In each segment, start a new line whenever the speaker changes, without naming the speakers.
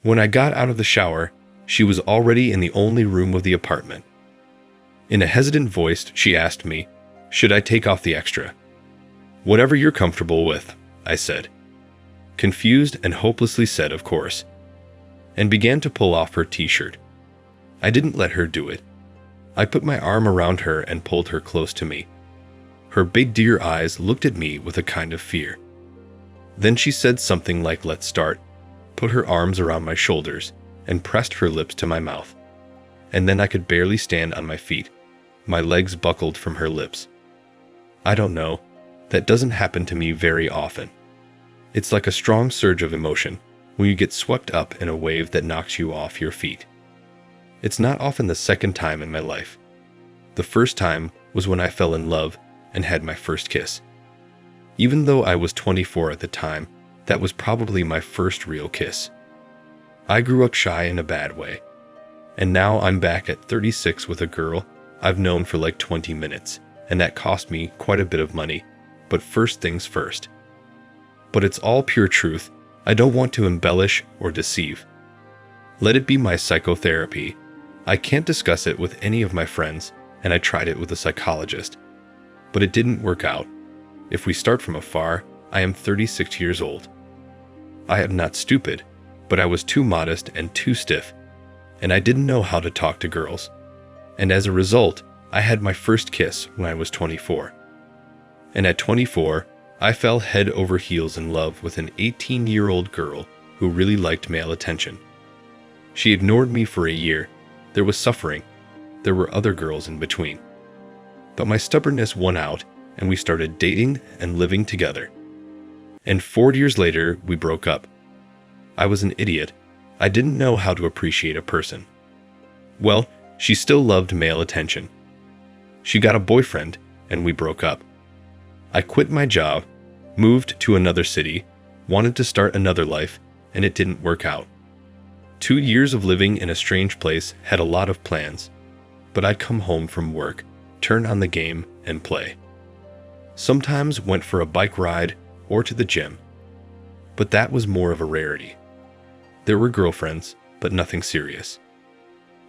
When I got out of the shower, she was already in the only room of the apartment. In a hesitant voice, she asked me, "Should I take off the extra?" "Whatever you're comfortable with," I said. Confused and hopelessly said, "Of course," and began to pull off her t-shirt. I didn't let her do it. I put my arm around her and pulled her close to me. Her big deer eyes looked at me with a kind of fear. Then she said something like, "Let's start," put her arms around my shoulders, and pressed her lips to my mouth. And then I could barely stand on my feet. My legs buckled from her lips. I don't know. That doesn't happen to me very often. It's like a strong surge of emotion when you get swept up in a wave that knocks you off your feet. It's not often the second time in my life. The first time was when I fell in love and had my first kiss. Even though I was 24 at the time, that was probably my first real kiss. I grew up shy in a bad way. And now I'm back at 36 with a girl I've known for like 20 minutes, and that cost me quite a bit of money, but first things first. But it's all pure truth. I don't want to embellish or deceive. Let it be my psychotherapy. I can't discuss it with any of my friends, and I tried it with a psychologist. But it didn't work out. If we start from afar, I am 36 years old. I am not stupid, but I was too modest and too stiff, and I didn't know how to talk to girls. And as a result, I had my first kiss when I was 24. And at 24, I fell head over heels in love with an 18-year-old girl who really liked male attention. She ignored me for a year. There was suffering. There were other girls in between. But my stubbornness won out, and we started dating and living together. And 4 years later, we broke up. I was an idiot. I didn't know how to appreciate a person. Well, she still loved male attention. She got a boyfriend, and we broke up. I quit my job, moved to another city, wanted to start another life, and it didn't work out. 2 years of living in a strange place had a lot of plans, but I'd come home from work, turn on the game, and play. Sometimes went for a bike ride or to the gym, but that was more of a rarity. There were girlfriends, but nothing serious.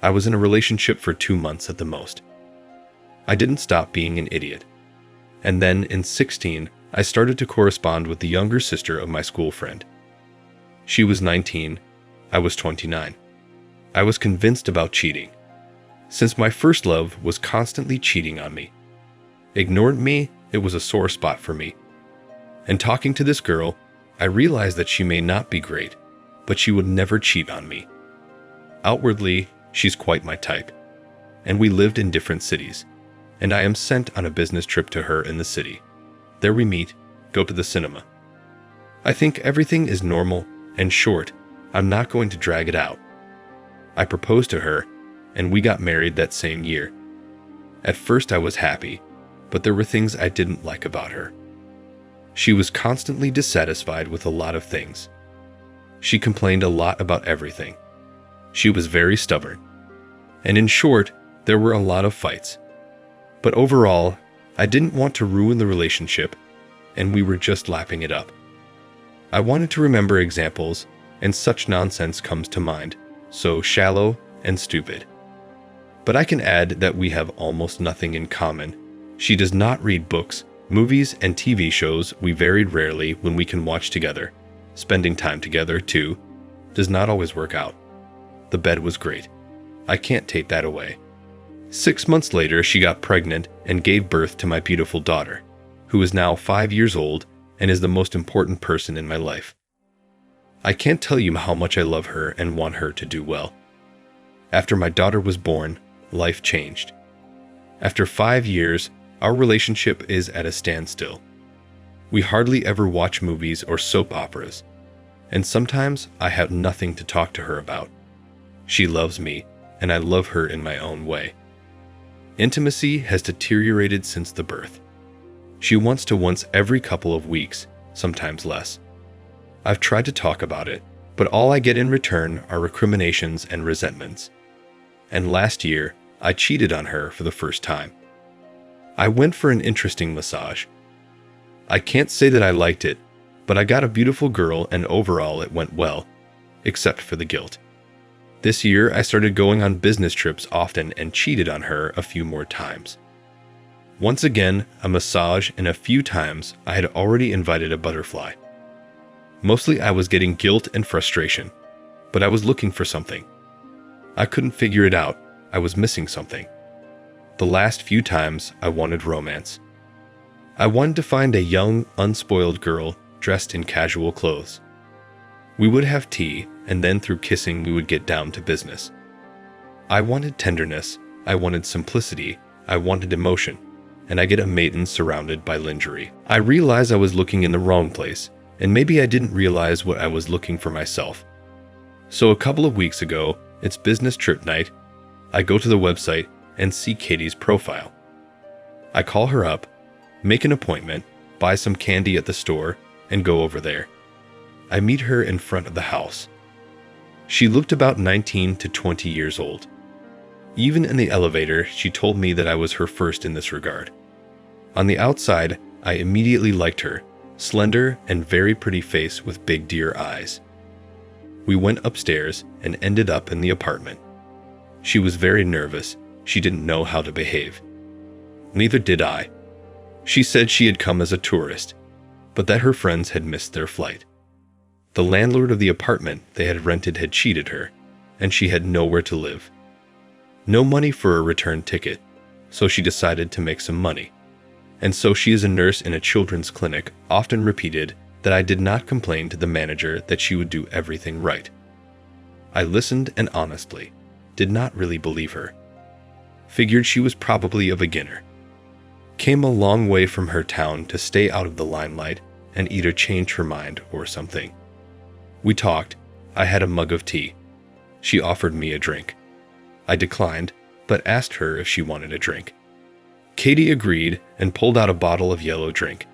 I was in a relationship for 2 months at the most. I didn't stop being an idiot. And then in 16, I started to correspond with the younger sister of my school friend. She was 19, I was 29. I was convinced about cheating, since my first love was constantly cheating on me. Ignored me, it was a sore spot for me. And talking to this girl, I realized that she may not be great, but she would never cheat on me. Outwardly, she's quite my type, and we lived in different cities, and I am sent on a business trip to her in the city. There we meet, go to the cinema. I think everything is normal and short. I'm not going to drag it out. I proposed to her, and we got married that same year. At first I was happy, but there were things I didn't like about her. She was constantly dissatisfied with a lot of things. She complained a lot about everything. She was very stubborn. And in short, there were a lot of fights. But overall, I didn't want to ruin the relationship, and we were just lapping it up. I wanted to remember examples, and such nonsense comes to mind, so shallow and stupid. But I can add that we have almost nothing in common. She does not read books, movies, and TV shows we very rarely when we can watch together. Spending time together, too, does not always work out. The bed was great. I can't take that away. 6 months later, she got pregnant and gave birth to my beautiful daughter, who is now 5 years old and is the most important person in my life. I can't tell you how much I love her and want her to do well. After my daughter was born, life changed. After 5 years, our relationship is at a standstill. We hardly ever watch movies or soap operas, and sometimes I have nothing to talk to her about. She loves me, and I love her in my own way. Intimacy has deteriorated since the birth. She wants to once every couple of weeks, sometimes less. I've tried to talk about it, but all I get in return are recriminations and resentments. And last year, I cheated on her for the first time. I went for an interesting massage. I can't say that I liked it, but I got a beautiful girl and overall it went well. except for the guilt. This year, I started going on business trips often and cheated on her a few more times. Once again, a massage, and a few times I had already invited a butterfly. Mostly I was getting guilt and frustration, but I was looking for something. I couldn't figure it out. I was missing something. The last few times I wanted romance. I wanted to find a young, unspoiled girl dressed in casual clothes. We would have tea, and then through kissing we would get down to business. I wanted tenderness, I wanted simplicity, I wanted emotion, and I get a maiden surrounded by lingerie. I realized I was looking in the wrong place, and maybe I didn't realize what I was looking for myself. So a couple of weeks ago, it's business trip night. I go to the website and see Katie's profile. I call her up, make an appointment, buy some candy at the store, and go over there. I meet her in front of the house. She looked about 19 to 20 years old. Even in the elevator, she told me that I was her first in this regard. On the outside, I immediately liked her, slender and very pretty face with big deer eyes. We went upstairs and ended up in the apartment. She was very nervous. She didn't know how to behave. Neither did I. She said she had come as a tourist, but that her friends had missed their flight. The landlord of the apartment they had rented had cheated her, and she had nowhere to live. No money for a return ticket, so she decided to make some money. And so she is a nurse in a children's clinic, often repeated that I did not complain to the manager that she would do everything right. I listened and honestly did not really believe her. Figured she was probably a beginner. Came a long way from her town to stay out of the limelight and either change her mind or something. We talked. I had a mug of tea. She offered me a drink. I declined, but asked her if she wanted a drink. Katie agreed and pulled out a bottle of yellow drink.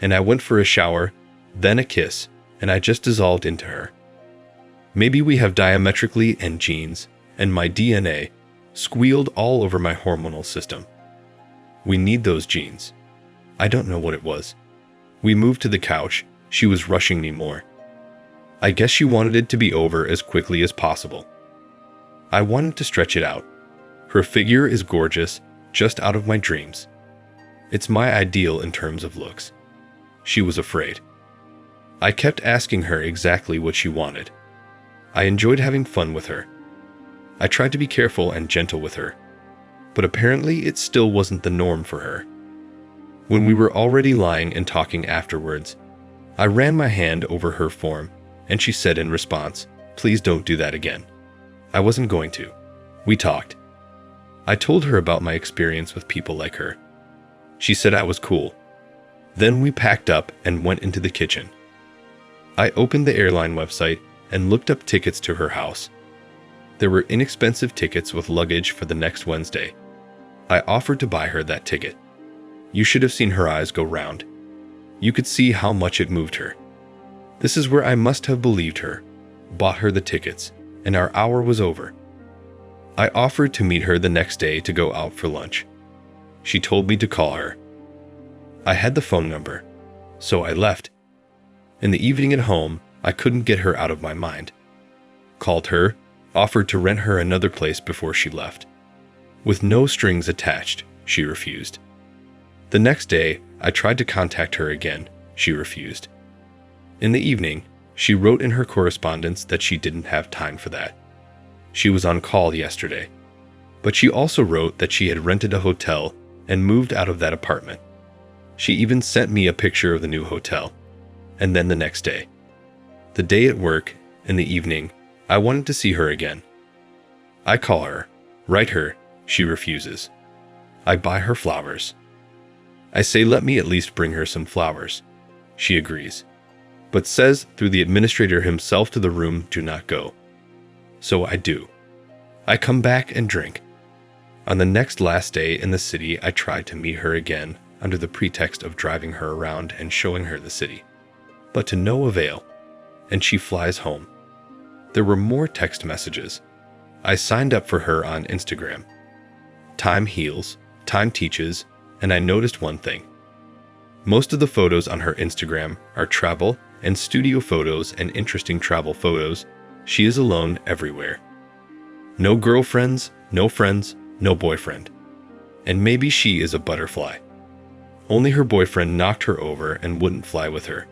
And I went for a shower, then a kiss, and I just dissolved into her. Maybe we have diametrically and genes, and my DNA squealed all over my hormonal system. We need those genes. I don't know what it was. We moved to the couch. She was rushing me more. I guess she wanted it to be over as quickly as possible. I wanted to stretch it out. Her figure is gorgeous, just out of my dreams. It's my ideal in terms of looks. She was afraid. I kept asking her exactly what she wanted. I enjoyed having fun with her. I tried to be careful and gentle with her, but apparently it still wasn't the norm for her. When we were already lying and talking afterwards, I ran my hand over her form, and she said in response, "Please don't do that again." I wasn't going to. We talked. I told her about my experience with people like her. She said I was cool. Then we packed up and went into the kitchen. I opened the airline website and looked up tickets to her house. There were inexpensive tickets with luggage for the next Wednesday. I offered to buy her that ticket. You should have seen her eyes go round. You could see how much it moved her. This is where I must have believed her, bought her the tickets, and our hour was over. I offered to meet her the next day to go out for lunch. She told me to call her. I had the phone number, so I left. In the evening at home, I couldn't get her out of my mind. Called her, offered to rent her another place before she left. With no strings attached, she refused. The next day, I tried to contact her again. She refused. In the evening, she wrote in her correspondence that she didn't have time for that. She was on call yesterday. But she also wrote that she had rented a hotel and moved out of that apartment. She even sent me a picture of the new hotel. And then the next day. The day at work, in the evening, I wanted to see her again. I call her, write her, she refuses. I buy her flowers. I say let me at least bring her some flowers. She agrees, but says through the administrator himself to the room, do not go. So I do. I come back and drink. On the next last day in the city, I try to meet her again under the pretext of driving her around and showing her the city. But to no avail, and she flies home. There were more text messages. I signed up for her on Instagram. Time heals, time teaches, and I noticed one thing. Most of the photos on her Instagram are travel and studio photos and interesting travel photos. she is alone everywhere. No girlfriends, no friends, no boyfriend. And maybe she is a butterfly. Only her boyfriend knocked her over and wouldn't fly with her.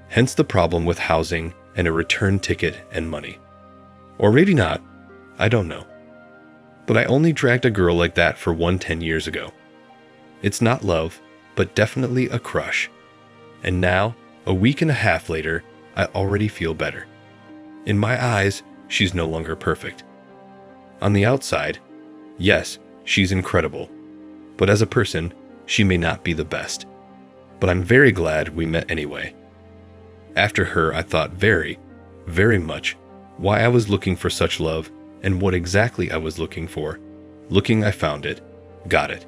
Hence the problem with housing and a return ticket and money. Or maybe not, I don't know. But I only dragged a girl like that for 10 years ago. It's not love, but definitely a crush. And now, a week and a half later, I already feel better. In my eyes, she's no longer perfect. On the outside, yes, she's incredible. But as a person, she may not be the best. But I'm very glad we met anyway. After her, I thought very, very much why I was looking for such love and what exactly I was looking for. Looking, I found it, got it.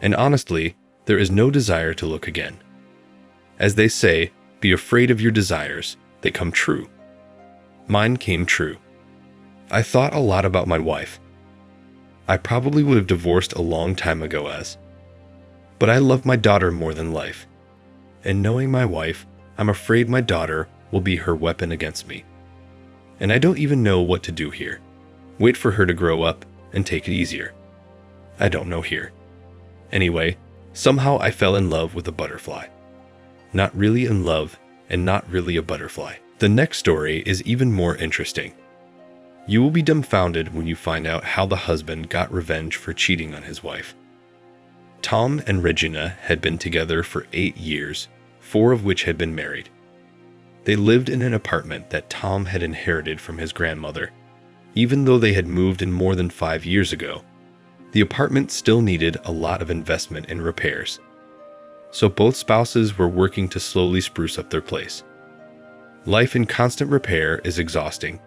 And honestly, there is no desire to look again. As they say, be afraid of your desires, they come true. Mine came true. I thought a lot about my wife. I probably would have divorced a long time ago but I love my daughter more than life. And knowing my wife, I'm afraid my daughter will be her weapon against me. And I don't even know what to do here. Wait for her to grow up and take it easier. I don't know here. Anyway, somehow I fell in love with a butterfly. Not really in love and not really a butterfly. The next story is even more interesting. You will be dumbfounded when you find out how the husband got revenge for cheating on his wife. Tom and Regina had been together for 8 years, 4 of which had been married. They lived in an apartment that Tom had inherited from his grandmother. Even though they had moved in more than 5 years ago, the apartment still needed a lot of investment and repairs. So both spouses were working to slowly spruce up their place. Life in constant repair is exhausting,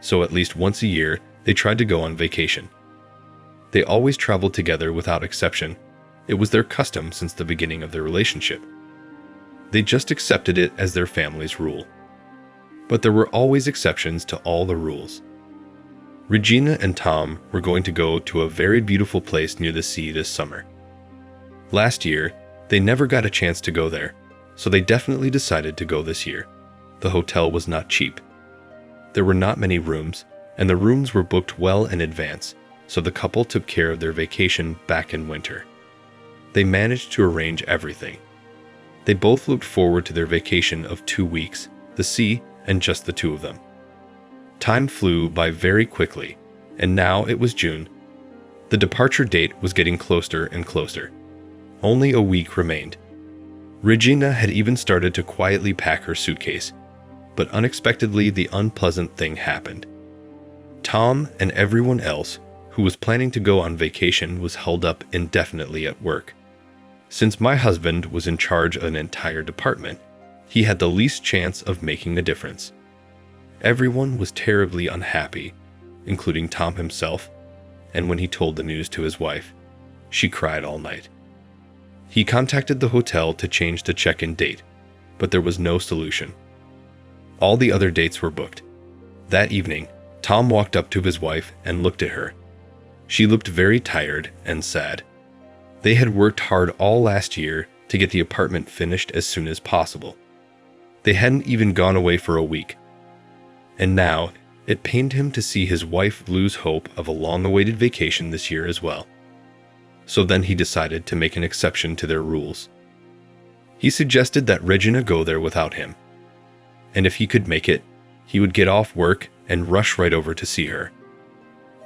so at least once a year they tried to go on vacation. They always traveled together without exception. It was their custom since the beginning of their relationship. They just accepted it as their family's rule. But there were always exceptions to all the rules. Regina and Tom were going to go to a very beautiful place near the sea this summer. Last year, they never got a chance to go there, so they definitely decided to go this year. The hotel was not cheap. There were not many rooms, and the rooms were booked well in advance, so the couple took care of their vacation back in winter. They managed to arrange everything. They both looked forward to their vacation of 2 weeks, the sea, and just the two of them. Time flew by very quickly, and now it was June. The departure date was getting closer and closer. Only a week remained. Regina had even started to quietly pack her suitcase, but unexpectedly the unpleasant thing happened. Tom and everyone else who was planning to go on vacation was held up indefinitely at work. Since my husband was in charge of an entire department, he had the least chance of making a difference. Everyone was terribly unhappy, including Tom himself, and when he told the news to his wife, she cried all night. He contacted the hotel to change the check-in date, but there was no solution. All the other dates were booked. That evening, Tom walked up to his wife and looked at her. She looked very tired and sad. They had worked hard all last year to get the apartment finished as soon as possible. They hadn't even gone away for a week. And now, it pained him to see his wife lose hope of a long-awaited vacation this year as well. So then he decided to make an exception to their rules. He suggested that Regina go there without him. And if he could make it, he would get off work and rush right over to see her.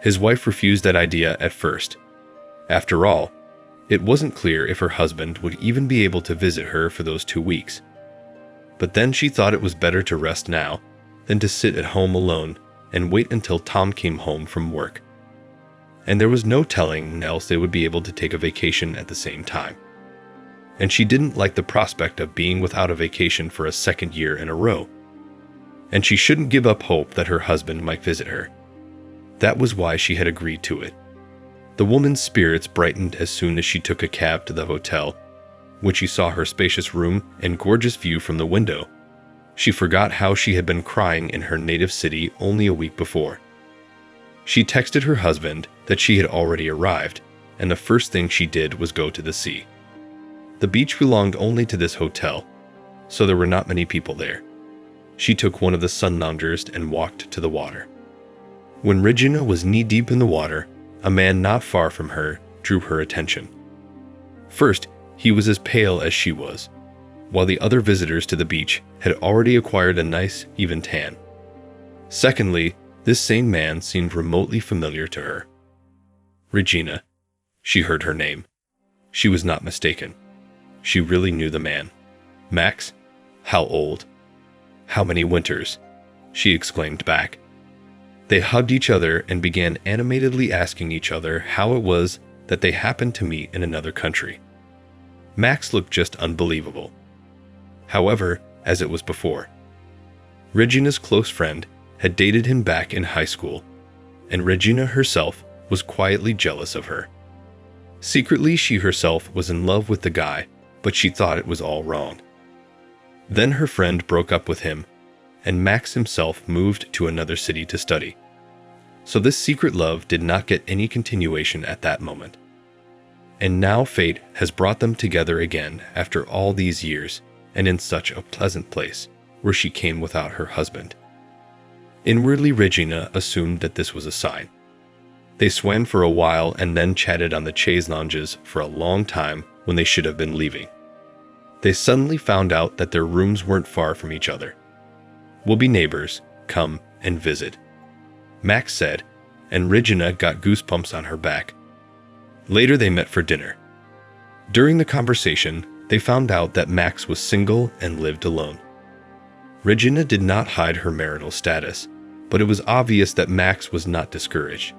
His wife refused that idea at first. After all, it wasn't clear if her husband would even be able to visit her for those 2 weeks. But then she thought it was better to rest now than to sit at home alone and wait until Tom came home from work. And there was no telling when else they would be able to take a vacation at the same time. And she didn't like the prospect of being without a vacation for a second year in a row. And she shouldn't give up hope that her husband might visit her. That was why she had agreed to it. The woman's spirits brightened as soon as she took a cab to the hotel. When she saw her spacious room and gorgeous view from the window, she forgot how she had been crying in her native city only a week before. She texted her husband that she had already arrived, and the first thing she did was go to the sea. The beach belonged only to this hotel, so there were not many people there. She took one of the sun loungers and walked to the water. When Regina was knee-deep in the water, a man not far from her drew her attention. First, he was as pale as she was, while the other visitors to the beach had already acquired a nice, even tan. Secondly, this same man seemed remotely familiar to her. Regina. She heard her name. She was not mistaken. She really knew the man. Max? How old? How many winters? She exclaimed back. They hugged each other and began animatedly asking each other how it was that they happened to meet in another country. Max looked just unbelievable. However, as it was before, Regina's close friend had dated him back in high school, and Regina herself was quietly jealous of her. Secretly, she herself was in love with the guy, but she thought it was all wrong. Then her friend broke up with him, and Max himself moved to another city to study. So this secret love did not get any continuation at that moment. And now fate has brought them together again after all these years, and in such a pleasant place, where she came without her husband. Inwardly, Regina assumed that this was a sign. They swam for a while and then chatted on the chaise lounges for a long time when they should have been leaving. They suddenly found out that their rooms weren't far from each other. "We'll be neighbors, come and visit," Max said, and Regina got goosebumps on her back. Later they met for dinner. During the conversation, they found out that Max was single and lived alone. Regina did not hide her marital status, but it was obvious that Max was not discouraged.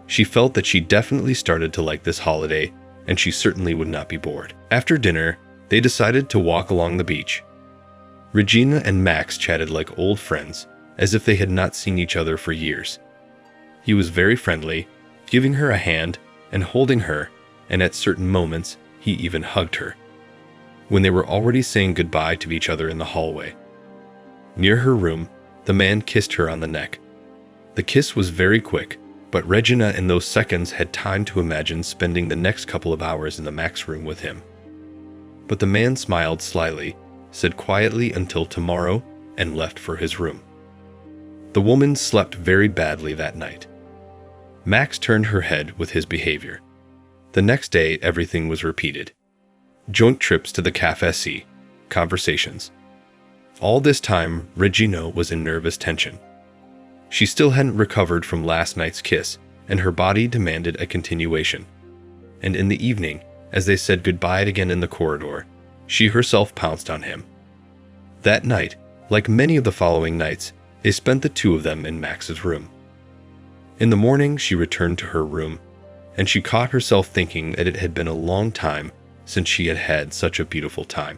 She felt that she definitely started to like this holiday, and she certainly would not be bored. After dinner, they decided to walk along the beach. Regina and Max chatted like old friends, as if they had not seen each other for years. He was very friendly, giving her a hand and holding her, and at certain moments, he even hugged her. When they were already saying goodbye to each other in the hallway, near her room, the man kissed her on the neck. The kiss was very quick, but Regina in those seconds had time to imagine spending the next couple of hours in the Max room with him. But the man smiled slyly, said quietly until tomorrow, and left for his room. The woman slept very badly that night. Max turned her head with his behavior. The next day, everything was repeated. Joint trips to the café, conversations. All this time, Regina was in nervous tension. She still hadn't recovered from last night's kiss, and her body demanded a continuation. And in the evening, as they said goodbye again in the corridor, she herself pounced on him. That night, like many of the following nights, they spent the two of them in Max's room. In the morning, she returned to her room, and she caught herself thinking that it had been a long time since she had had such a beautiful time.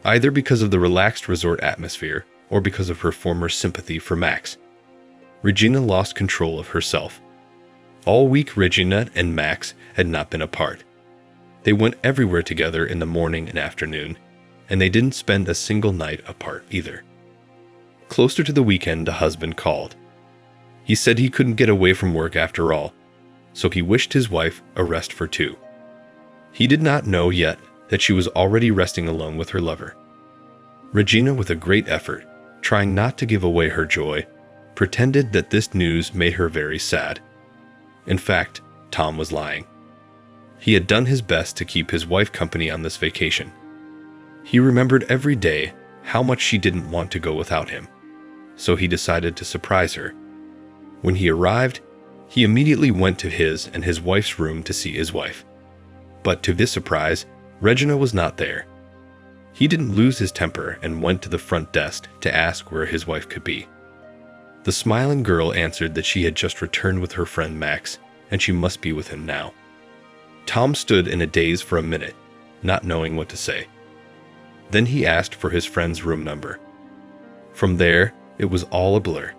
Either because of the relaxed resort atmosphere or because of her former sympathy for Max, Regina lost control of herself. All week, Regina and Max had not been apart. They went everywhere together in the morning and afternoon, and they didn't spend a single night apart either. Closer to the weekend, the husband called. He said he couldn't get away from work after all, so he wished his wife a rest for two. He did not know yet that she was already resting alone with her lover. Regina, with a great effort, trying not to give away her joy, pretended that this news made her very sad. In fact, Tom was lying. He had done his best to keep his wife company on this vacation. He remembered every day how much she didn't want to go without him, so he decided to surprise her. When he arrived, he immediately went to his and his wife's room to see his wife. But to this surprise, Regina was not there. He didn't lose his temper and went to the front desk to ask where his wife could be. The smiling girl answered that she had just returned with her friend Max, and she must be with him now. Tom stood in a daze for a minute, not knowing what to say. Then he asked for his friend's room number. From there, it was all a blur.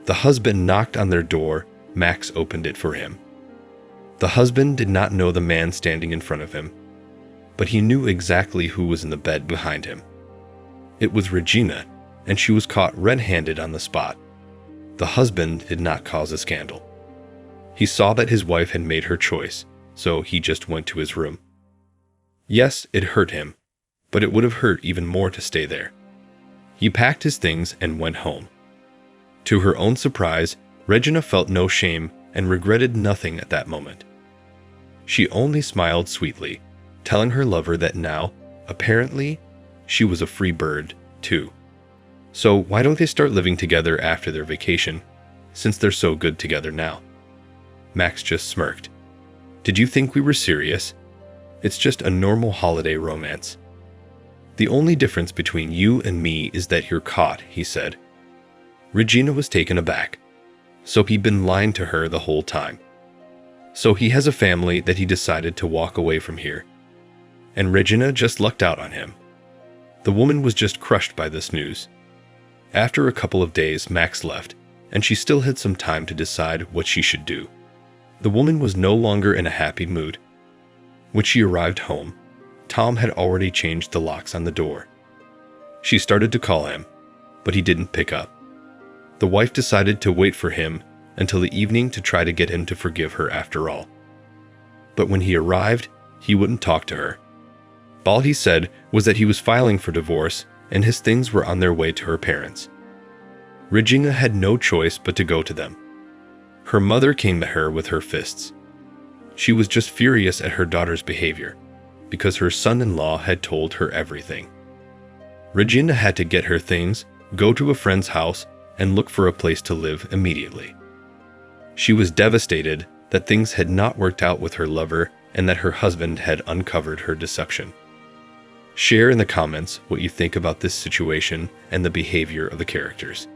The husband knocked on their door. Max opened it for him. The husband did not know the man standing in front of him, but he knew exactly who was in the bed behind him. It was Regina, and she was caught red-handed on the spot. The husband did not cause a scandal. He saw that his wife had made her choice, so he just went to his room. Yes, it hurt him, but it would have hurt even more to stay there. He packed his things and went home. To her own surprise, Regina felt no shame and regretted nothing at that moment. She only smiled sweetly, telling her lover that now, apparently, she was a free bird, too. So why don't they start living together after their vacation, since they're so good together now? Max just smirked. Did you think we were serious? It's just a normal holiday romance. The only difference between you and me is that you're caught, he said. Regina was taken aback. So he'd been lying to her the whole time. So he has a family that he decided to walk away from here. And Regina just lucked out on him. The woman was just crushed by this news. After a couple of days, Max left, and she still had some time to decide what she should do. The woman was no longer in a happy mood. When she arrived home, Tom had already changed the locks on the door. She started to call him, but he didn't pick up. The wife decided to wait for him until the evening to try to get him to forgive her after all. But when he arrived, he wouldn't talk to her. All he said was that he was filing for divorce and his things were on their way to her parents. Regina had no choice but to go to them. Her mother came at her with her fists. She was just furious at her daughter's behavior, because her son-in-law had told her everything. Regina had to get her things, go to a friend's house, and look for a place to live immediately. She was devastated that things had not worked out with her lover and that her husband had uncovered her deception. Share in the comments what you think about this situation and the behavior of the characters.